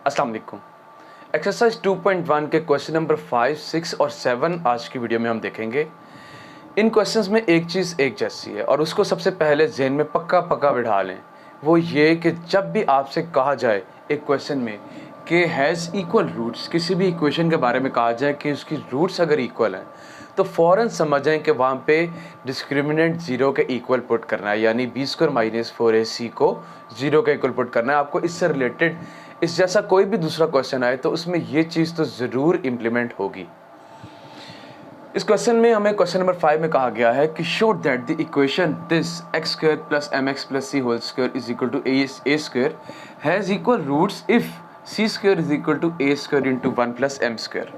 अस्सलाम वालेकुम। एक्सरसाइज 2.1 के क्वेश्चन नंबर 5, 6 और 7 आज की वीडियो में हम देखेंगे। इन क्वेश्चंस में एक चीज़ एक जैसी है और उसको सबसे पहले जहन में पक्का बिठा लें। वो ये कि जब भी आपसे कहा जाए एक क्वेश्चन में कि हैज़ इक्वल रूट्स, किसी भी इक्वेशन के बारे में कहा जाए कि उसकी रूट्स अगर इक्वल हैं तो फ़ौरन समझ जाएं कि वहाँ पे डिस्क्रिमिनेंट ज़ीरो के इक्वल पुट करना है, यानी बी स्क्वायर माइनस 4ac को ज़ीरो के इक्वल पुट करना है। आपको इससे रिलेटेड इस जैसा कोई भी दूसरा क्वेश्चन आए तो उसमें ये चीज़ तो ज़रूर इम्प्लीमेंट होगी। इस क्वेश्चन में हमें क्वेश्चन नंबर 5 में कहा गया है कि show that the equation this x square plus m x plus c whole square is equal to a square has equal roots if c square is equal to a square into 1 plus m square.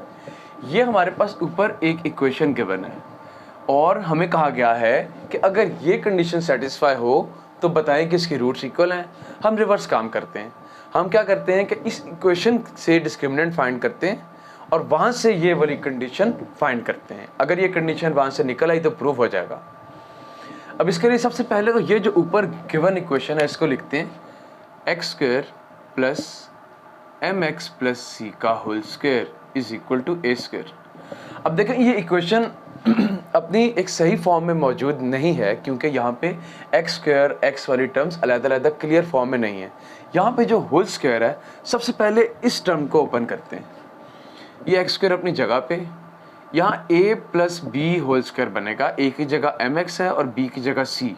ये हमारे पास ऊपर एक equation given है और हमें कहा गया है कि अगर ये कंडीशन सेटिस्फाई हो तो बताएं कि इसकी रूट्स इक्वल हैं। हम रिवर्स काम करते हैं। हम क्या करते हैं कि इस इक्वेशन से डिस्क्रिमिनेंट फाइंड करते हैं और वहाँ से ये वाली कंडीशन फाइंड करते हैं। अगर ये कंडीशन वहाँ से निकल आई तो प्रूव हो जाएगा। अब इसके लिए सबसे पहले तो ये जो ऊपर गिवन इक्वेशन है इसको लिखते हैं x square plus m x plus c का whole square is equal to a square. अब देखें ये इक्वेशन अपनी एक सही फॉर्म में मौजूद नहीं है क्योंकि यहाँ पे एक्स स्क्वायर एक्स वाली टर्म्स अलग-अलग क्लियर फॉर्म में नहीं है। यहाँ पे जो होल स्क्वायर है सबसे पहले इस टर्म को ओपन करते हैं। ये एक्स स्क्वायर अपनी जगह पे, यहाँ a plus b whole square बनेगा। a की जगह एम एक्स है और b की जगह c।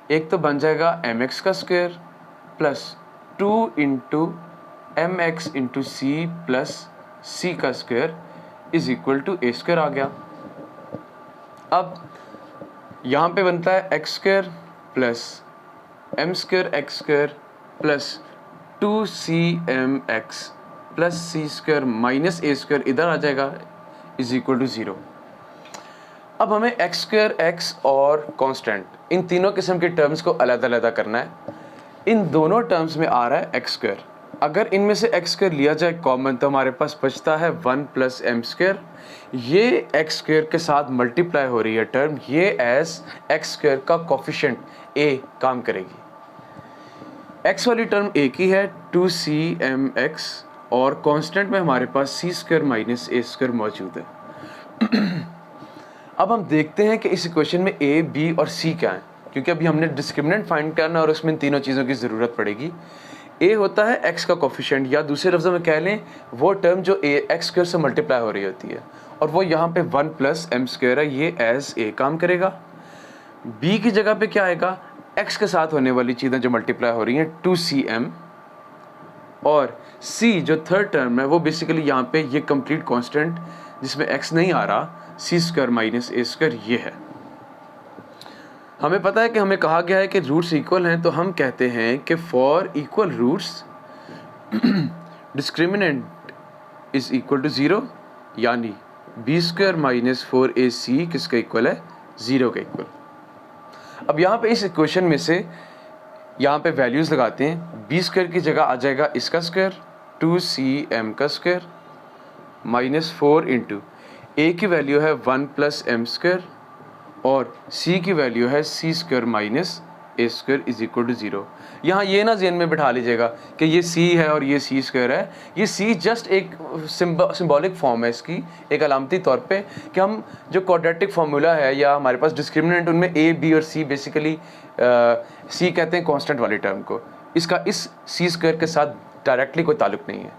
एक तो बन जाएगा एम एक्स का square plus 2 into m x into c plus c का square is equal to a square आ गया। अब यहाँ पे बनता है x square plus m square x square plus 2cmx plus c square minus a square इधर आ जाएगा इज इक्वल टू 0। अब हमें एक्स स्क्वायर एक्स और कांस्टेंट इन तीनों किस्म के टर्म्स को अलग करना है। इन दोनों टर्म्स में आ रहा है एक्स स्क्वायर। अगर इनमें से एक्स स्क्वायर लिया जाए कॉमन तो हमारे पास बचता है 1 प्लस एम स्क्वायर। ये एक्स स्क्वायर के साथ मल्टीप्लाई हो रही है टर्म, ये एज एक्स स्क्वायर का कोफिशिएंट ए काम करेगी। एक्स वाली टर्म ए की है 2cmx और कांस्टेंट में हमारे पास सी स्क्वायर माइनस ए स्क्वायर मौजूद है। अब हम देखते हैं कि इस इक्वेशन में ए बी और सी क्या है, क्योंकि अभी हमने डिस्क्रिमिनेंट फाइंड करना और उसमें इन तीनों चीज़ों की ज़रूरत पड़ेगी। ए होता है एक्स का कोफिशिएंट, या दूसरे लफ्ज़ों में कह लें वो टर्म जो ए एक्स स्क्वायर से मल्टीप्लाई हो रही होती है, और वो यहाँ पे 1 प्लस एम स्क्वायर है, ये एज ए काम करेगा। बी की जगह पे क्या आएगा, एक्स के साथ होने वाली चीज़ें जो मल्टीप्लाई हो रही हैं 2cm, और सी जो थर्ड टर्म है वो बेसिकली यहाँ पे ये कंप्लीट कांस्टेंट जिसमें एक्स नहीं आ रहा, सी स्क्वायर माइनस ए स्क्वायर ये है। हमें पता है कि हमें कहा गया है कि रूट्स इक्वल हैं, तो हम कहते हैं कि for equal roots discriminant is equal to 0, यानी बी स्क्वायर माइनस 4ac किसका इक्वल है, 0 के इक्वल। अब यहाँ पे इस इक्वेशन में से यहाँ पे वैल्यूज़ लगाते हैं। बी स्क्वायर की जगह आ जाएगा इसका स्क्वायर 2cm का स्क्वायर माइनस 4 इंटू ए की वैल्यू है 1 प्लस एम स्क्वायर और c की वैल्यू है c square minus a square is equal to 0। यहाँ ये ना जेन में बिठा लीजिएगा कि ये c है और ये सी स्क्वायर है। ये c जस्ट एक सिंबॉलिक फॉर्म है इसकी, एक अलामती तौर पे कि हम जो क्वाड्रेटिक फार्मूला है या हमारे पास डिस्क्रिमिनेंट उनमें a b और c बेसिकली c कहते हैं कांस्टेंट वाली टर्म को, इसका इस सी स्क्वायर के साथ डायरेक्टली कोई ताल्लुक नहीं है।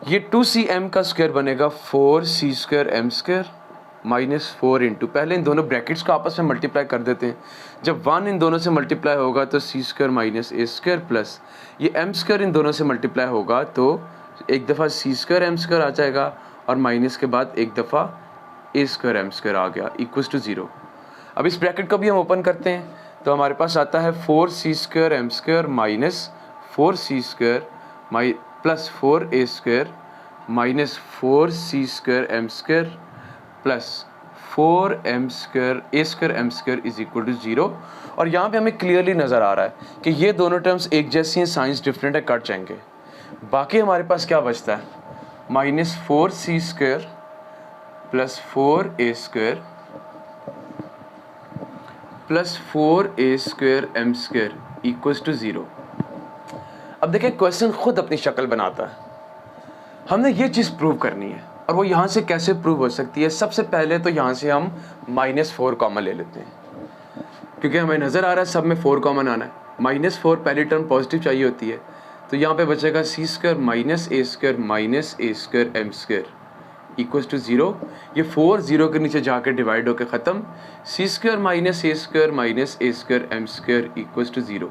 ये 2cm का स्क्वायर बनेगा 4c square m square minus 4 into, पहले इन दोनों ब्रैकेट्स को आपस में मल्टीप्लाई कर देते हैं। जब 1 इन दोनों से मल्टीप्लाई होगा तो सी square minus a square plus ये एम स्क्वायर इन दोनों से मल्टीप्लाई होगा तो एक दफ़ा सी स्क्वायर एम स्क्वायर आ जाएगा और माइनस के बाद एक दफ़ा ए स्क्वायर एम स्क्वायर आ गया इक्वल्स टू 0। अब इस ब्रैकेट को भी हम ओपन करते हैं तो हमारे पास आता है 4c square m square minus 4c square plus 4a square minus 4c square m square plus 4m square a square m square is equal to 0। और यहाँ पे हमें क्लियरली नज़र आ रहा है कि ये दोनों टर्म्स एक जैसी हैं, साइंस डिफरेंट है, कट जाएंगे। बाकी हमारे पास क्या बचता है, minus 4c square plus 4a square plus 4a square m square equals to 0। अब देखिए क्वेश्चन खुद अपनी शक्ल बनाता है, हमने ये चीज़ प्रूव करनी है और वो यहाँ से कैसे प्रूव हो सकती है। सबसे पहले तो यहाँ से हम -4 कॉमन ले लेते हैं, क्योंकि हमें नज़र आ रहा है सब में 4 कॉमन आना है। -4 पहली टर्म पॉजिटिव चाहिए होती है, तो यहाँ पे बचेगा c² - a² - m² equals to 0। ये 4 0 के नीचे जाकर डिवाइड होकर ख़त्म। c² - a² - a² m² equals to 0।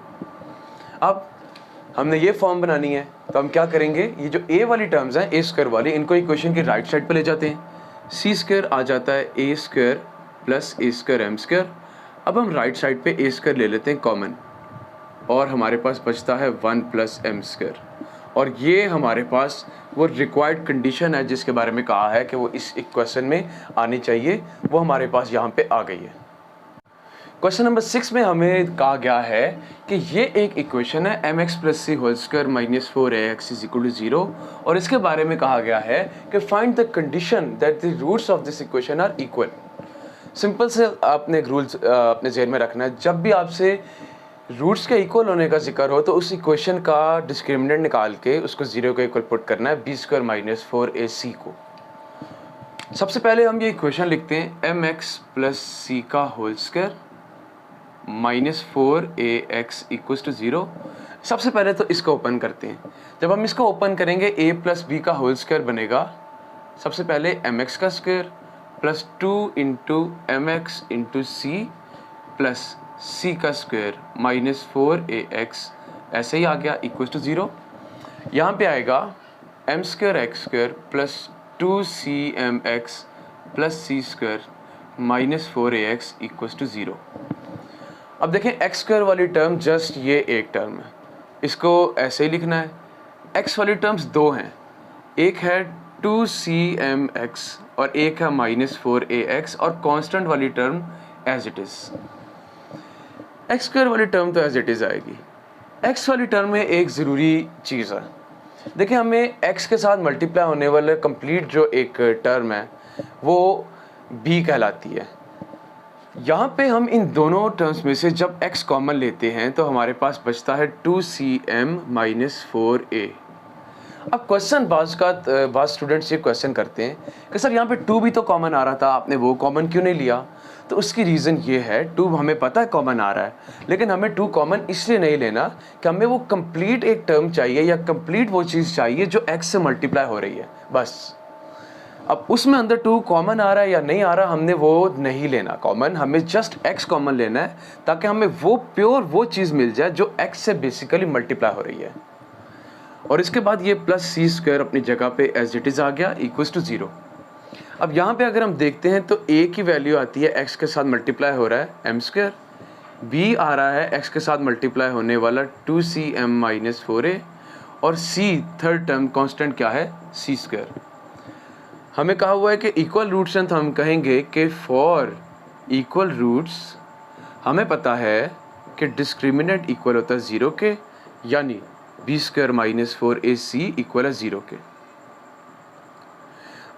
अब हमने ये फॉर्म बनानी है, तो हम क्या करेंगे, ये जो a वाली टर्म्स हैं a² वाली, इनको इक्वेशन की राइट साइड पे ले जाते हैं। c² आ जाता है a² + a² m²। अब हम राइट साइड पे a² ले लेते हैं कॉमन, और हमारे पास बचता है 1 + m²। और ये हमारे पास वो रिक्वायर्ड कंडीशन है जिसके बारे में कहा है कि वो इस इक्वेशन में आनी चाहिए, वो हमारे पास यहाँ पे आ गई है। क्वेश्चन नंबर 6 में हमें कहा गया है कि ये एक इक्वेशन है mx + c² - 4ax = 0, और इसके बारे में कहा गया है कि find the condition that the roots of this equation are equal. Simple से आपने एक रूल्स अपने ज़हन में रखना है, जब भी आपसे रूट्स के इक्वल होने का जिक्र हो तो उस इक्वेशन का डिस्क्रिमिनेंट निकाल के उसको 0 के इक्वल पुट करना है, b² - 4ac को। सबसे पहले हम ये इक्वेशन लिखते हैं mx + c² - 4ax = 0। सबसे पहले तो इसको ओपन करते हैं। जब हम इसको ओपन करेंगे a + b² बनेगा। सबसे पहले mx² + 2 × mx × c + c² - 4ax, ऐसे ही आ गया, इक्वल्स टू 0। यहाँ पे आएगा m² x² + 2cmx + c² - 4ax = 0। अब देखें x² वाली टर्म जस्ट ये एक टर्म है, इसको ऐसे ही लिखना है। x वाली टर्म्स दो हैं, एक है 2cmx और एक है -4ax, और कांस्टेंट वाली term as it is. x² वाली टर्म तो एज इट इज़ आएगी। x वाली टर्म में एक ज़रूरी चीज़ है, देखिए हमें x के साथ मल्टीप्लाई होने वाला कंप्लीट जो एक टर्म है वो b कहलाती है। यहाँ पे हम इन दोनों टर्म्स में से जब x कॉमन लेते हैं तो हमारे पास बचता है 2cm - 4a। अब क्वेश्चन बाज़ स्टूडेंट्स ये क्वेश्चन करते हैं कि सर यहाँ पे 2 भी तो कॉमन आ रहा था, आपने वो कॉमन क्यों नहीं लिया? तो उसकी रीज़न ये है, 2 हमें पता है कॉमन आ रहा है, लेकिन हमें 2 कॉमन इसलिए नहीं लेना कि हमें वो कंप्लीट एक टर्म चाहिए या कंप्लीट वो चीज़ चाहिए जो x से मल्टीप्लाई हो रही है, बस। अब उसमें अंदर 2 कॉमन आ रहा है या नहीं आ रहा, हमने वो नहीं लेना कॉमन, हमें जस्ट x कॉमन लेना है ताकि हमें वो प्योर वो चीज़ मिल जाए जो x से बेसिकली मल्टीप्लाई हो रही है। और इसके बाद ये +c² अपनी जगह पे एज इट इज़ आ गया, इक्वल्स टू 0। अब यहाँ पे अगर हम देखते हैं तो a की वैल्यू आती है x के साथ मल्टीप्लाई हो रहा है m², b आ रहा है x के साथ मल्टीप्लाई होने वाला 2cm - 4a, और c थर्ड टर्म कांस्टेंट क्या है, c²। हमें कहा हुआ है कि इक्वल रूट्स हैं, तो हम कहेंगे कि फॉर इक्वल रूट्स हमें पता है कि डिस्क्रिमिनेंट इक्वल होता है 0 के, यानी b² - 4ac इक्वल है 0 के।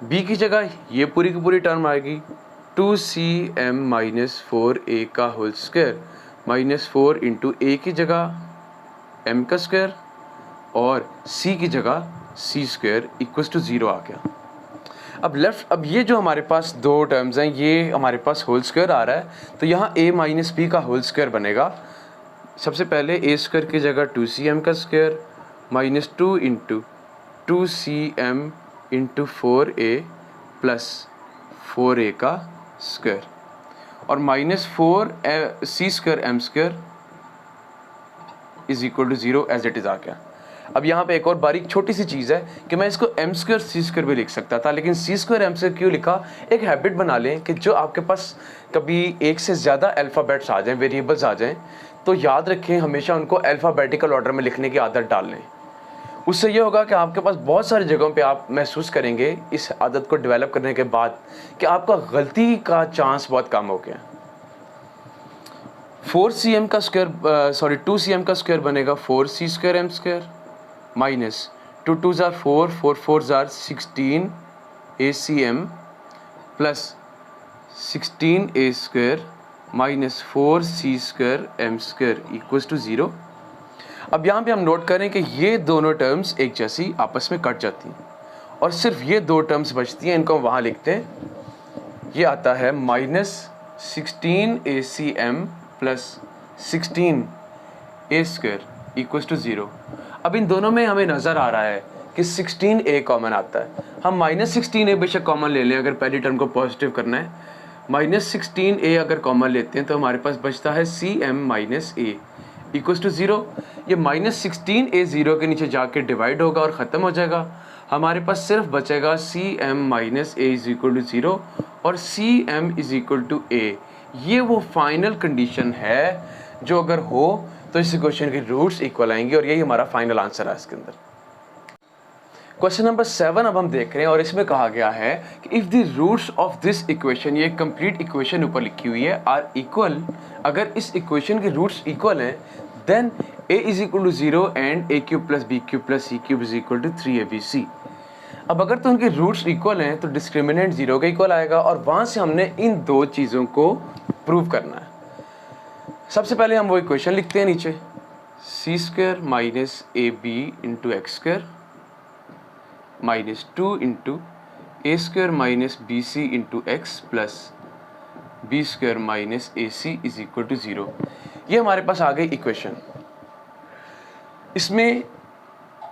b की जगह ये पूरी की पूरी टर्म आएगी 2cm - 4a² - 4 × a की जगह m², और c की जगह c² इक्वल्स टू 0 आ गया। अब ये जो हमारे पास दो टर्म्स हैं, ये हमारे पास होल स्क्वायर आ रहा है, तो यहाँ a - b का होल स्क्वायर बनेगा। सबसे पहले a² की जगह 2cm² -2 × 2cm × 4a + 4a², और -4c² m² = 0 as it is आ गया। अब यहाँ पे एक और बारीक छोटी सी चीज़ है कि मैं इसको m² c² भी लिख सकता था, लेकिन c² m² क्यों लिखा? एक हैबिट बना लें कि जो आपके पास कभी एक से ज़्यादा अल्फ़ाबेट्स आ जाएं, वेरिएबल्स आ जाएं, तो याद रखें हमेशा उनको अल्फ़ाबेटिकल ऑर्डर में लिखने की आदत डाल लें। उससे ये होगा कि आपके पास बहुत सारी जगहों पे आप महसूस करेंगे इस आदत को डेवलप करने के बाद कि आपका गलती का चांस बहुत कम हो गया। 2cm का स्क्वायर बनेगा 4c² m² minus 2 2s are 4 4 4s are 16 acm plus 16a² - 4c² m² equals to 0। अब यहाँ पे हम नोट करें कि ये दोनों टर्म्स एक जैसी आपस में कट जाती हैं और सिर्फ ये दो टर्म्स बचती हैं, इनको हम वहाँ लिखते हैं। ये आता है -16 AC m प्लस 16 A² = 0। अब इन दोनों में हमें नज़र आ रहा है कि 16A कॉमन आता है। हम -16A बेशक कॉमन ले लें अगर पहली टर्म को पॉजिटिव करना है। -16A अगर कॉमन लेते हैं तो हमारे पास बचता है CM - A = 0। ये -16A 0 के नीचे जाके डिवाइड होगा और ख़त्म हो जाएगा। हमारे पास सिर्फ बचेगा CM - A = 0 और CM = A। ये वो फाइनल कंडीशन है जो अगर हो तो इस इक्वेशन के रूट्स इक्वल आएंगे और यही हमारा फाइनल आंसर है इसके अंदर। क्वेश्चन नंबर 7 अब हम देख रहे हैं और इसमें कहा गया है कि if the roots of this equation, ये कंप्लीट इक्वेशन ऊपर लिखी हुई है, आर इक्वल, अगर इस इक्वेशन के रूट्स इक्वल हैं then A = 0 and A³ + B³ + C³ = 3ABC। अब अगर तो उनके रूट्स इक्वल हैं तो डिस्क्रिमिनेंट 0 के इक्वल आएगा और वहाँ से हमने इन दो चीज़ों को प्रूव करना है। सबसे पहले हम वो इक्वेशन लिखते हैं नीचे, C² - AB × X² -2 × A² - BC × X plus B² - AC = 0। ये हमारे पास आ गई इक्वेशन। इसमें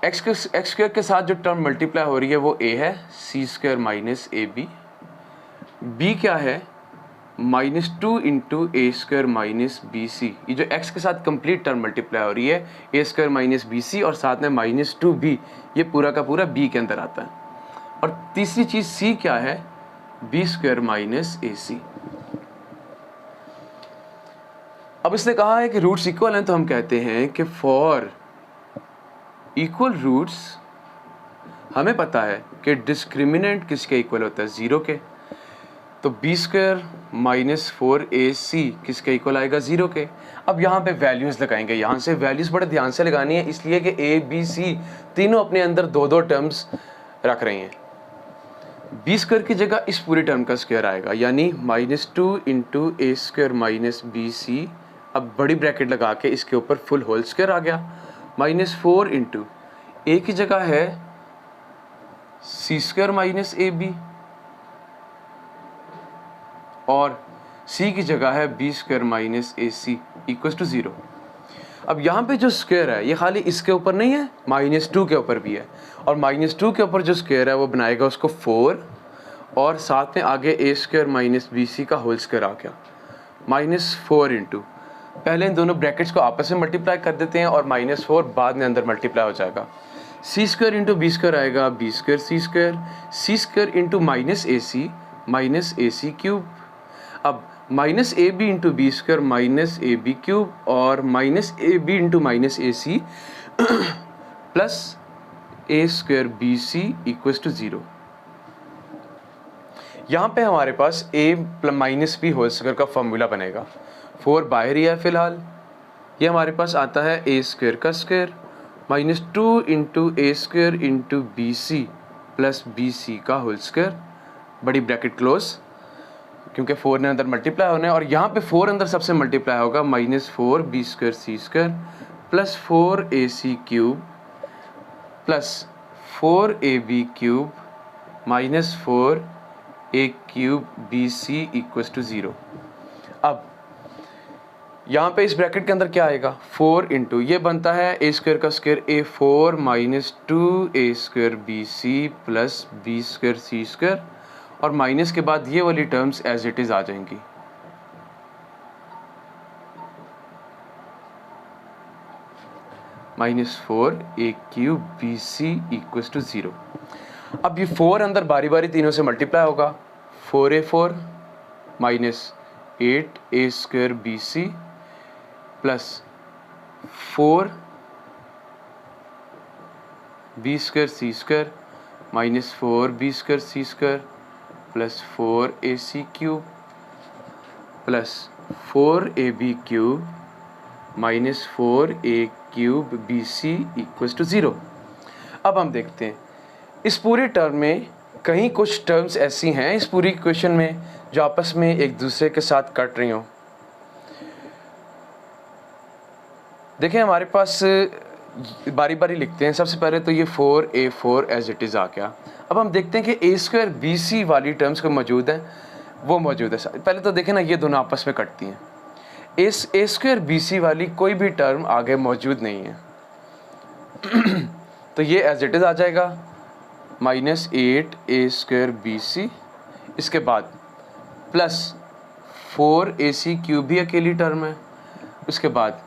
x² के साथ जो टर्म मल्टीप्लाई हो रही है वो A है, C² - AB। B क्या है, -2 × A² - BC। ये जो x के साथ कंप्लीट टर्म मल्टीप्लाई हो रही है A² - BC और साथ में -2B, ये पूरा का पूरा B के अंदर आता है। और तीसरी चीज़ C क्या है, B² - AC। अब इसने कहा है कि रूट्स इक्वल हैं तो हम कहते हैं कि फॉर इक्वल रूट्स हमें पता है कि डिस्क्रिमिनेंट किसके इक्वल होता है, 0 के। तो B² - 4AC किसके इक्वल आएगा, 0 के। अब यहाँ पे वैल्यूज़ लगाएंगे, यहाँ से वैल्यूज़ बड़े ध्यान से लगानी है इसलिए कि A, B, C तीनों अपने अंदर दो दो टर्म्स रख रही हैं। B² की जगह इस पूरी टर्म का स्क्वायर आएगा, यानी -2 × A² - BC। अब बड़ी ब्रैकेट लगा के इसके ऊपर फुल होल स्क्वायर आ गया। -4 × A की जगह है C² - AB और C की जगह है B² - AC = 0। अब यहाँ पे जो स्क्वायर है ये खाली इसके ऊपर नहीं है, -2 के ऊपर भी है और -2 के ऊपर जो स्क्वायर है वो बनाएगा उसको 4 और साथ में आगे A² - BC का होल स्क्वायर आ गया। -4 × पहले इन दोनों ब्रैकेट्स को आपस में मल्टीप्लाई कर देते हैं और -4 बाद में अंदर मल्टीप्लाई हो जाएगा। C² × B² आएगा B² C², C² × -AC AC³ अब -AB × B² - AB³ और -AB × -AC plus A² BC = 0। यहाँ पे हमारे पास A - B होल स्क्वायर का फॉर्मूला बनेगा। 4 बाहर ही है फ़िलहाल, ये हमारे पास आता है A² का square -2 × A² × BC plus BC का होल स्क्वायर, बड़ी ब्रैकेट क्लोज, क्योंकि 4 ने अंदर मल्टीप्लाई होना है और यहाँ पे 4 अंदर सबसे मल्टीप्लाई होगा। -4 B² C² plus 4AC³ plus 4AB³ -4 A³ BC = 0। अब यहाँ पे इस ब्रैकेट के अंदर क्या आएगा, 4 × ये बनता है A² का square A4 - 2A² BC plus B² C² और माइनस के बाद ये वाली टर्म्स एज इट इज़ आ जाएंगी। -4 A³ BC = 0। अब ये 4 अंदर बारी बारी तीनों से मल्टीप्लाई होगा, 4A4 -8 A² BC plus 4 B² C² -4 B² C² plus 4 AC³ plus 4 AB³ -4 A³ BC = 0। अब हम देखते हैं इस पूरी टर्म में कहीं कुछ टर्म्स ऐसी हैं इस पूरी इक्वेशन में जो आपस में एक दूसरे के साथ कट रही हों। देखें हमारे पास बारी बारी लिखते हैं। सबसे पहले तो ये 4a4 एज इट इज़ आ गया। अब हम देखते हैं कि a² bc वाली टर्म्स को मौजूद है, वो मौजूद है। पहले तो देखें ना, ये दोनों आपस में कटती हैं। a² bc वाली कोई भी टर्म आगे मौजूद नहीं है तो ये एज इट इज़ आ जाएगा -8a² bc, इसके बाद प्लस 4ac³ भी अकेली टर्म है, उसके बाद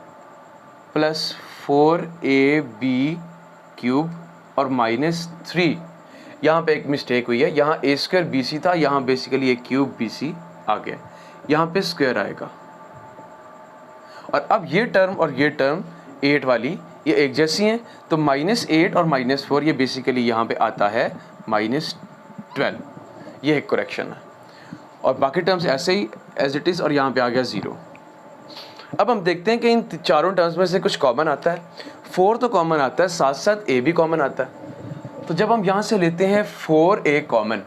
प्लस 4ab³ और -3। यहाँ पे एक मिस्टेक हुई है, यहाँ a² bc था, यहाँ बेसिकली एक क्यूब bc आ गया, यहाँ पे स्क्वायर आएगा। और अब ये टर्म और ये टर्म 8 वाली ये एक जैसी हैं, तो -8 और -4 ये बेसिकली यहाँ पे आता है -12। ये एक करेक्शन है, और बाकी टर्म्स ऐसे ही एज इट इज़, और यहाँ पे आ गया 0। अब हम देखते हैं कि इन चारों टर्म्स में से कुछ कॉमन आता है। 4 तो कॉमन आता है, साथ साथ a भी कॉमन आता है। तो जब हम यहाँ से लेते हैं 4a कॉमन,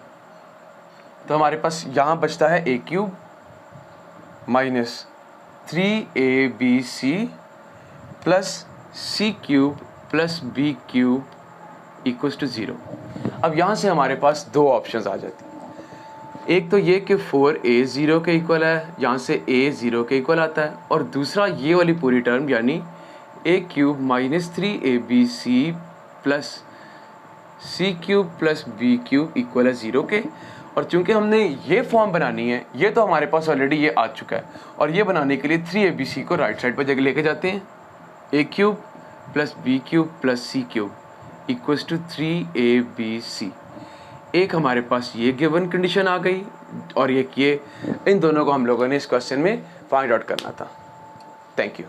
तो हमारे पास यहाँ बचता है a³ minus 3abc plus c³ plus b³ equals to 0। अब यहाँ से हमारे पास दो ऑप्शंस आ जाती हैं। एक तो ये कि 4a 0 के इक्वल है, यहाँ से a 0 के इक्वल आता है, और दूसरा ये वाली पूरी टर्म यानी a³ minus 3abc plus c³ plus b³ equal है 0 के। और चूंकि हमने ये फॉर्म बनानी है, ये तो हमारे पास ऑलरेडी ये आ चुका है, और ये बनाने के लिए 3abc को राइट साइड पर जगह लेके जाते हैं। a³ plus b³ plus c³ equals to 3abc। एक हमारे पास ये गिवन कंडीशन आ गई, और एक ये, इन दोनों को हम लोगों ने इस क्वेश्चन में फाइंड आउट करना था। Thank you.